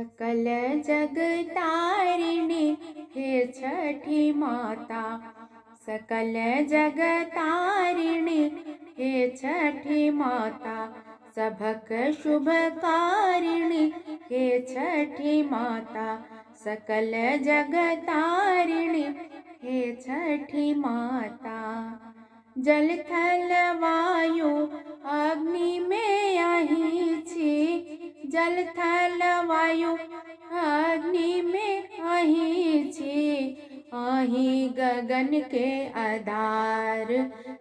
सकल जग तारिणी हे छठी माता। सकल जग तारिणी हे छठी माता। सबक शुभकारिणी हे छठी माता। सकल जग तारिणी हे छठी माता। जल थल वायु अग्नि में आही छी। जल थल वायु अग्नि में आही छी। आही गगन के आधार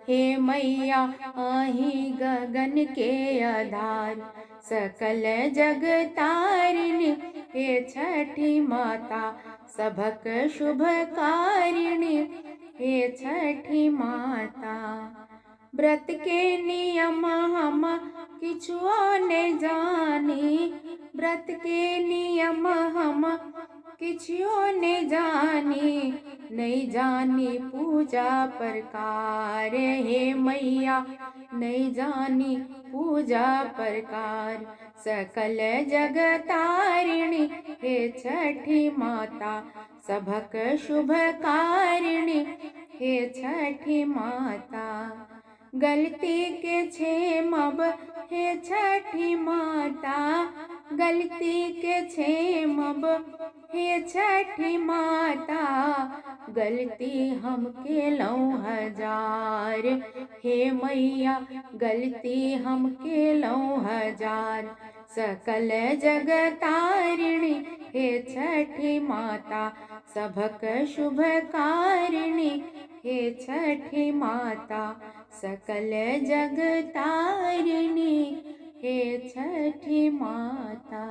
हे मैया। आही गगन के आधार। सकल जग तारिणी हे छठी माता। सबक शुभकारिणी हे छठी माता। व्रत के नियम हम किछुओ नहीं जानी। व्रत के नियम हम किछुओ नहीं जानी। नहीं जानी पूजा प्रकार हे मैया। नहीं जानी पूजा प्रकार। सकल जग तारिणी हे छठी माता। सबक शुभकारिणी हे छठी माता। गलती के क्षेमब हे छठी माता। गलती के क्षेमब हे छठी माता। गलती हम केलौं हजार हे मैया। गलती हम केलौं हजार। सकल जग तारिणी हे छठी माता। सबक शुभकारिणी हे छठी माता। सकल जग तारिणी हे छठी माता।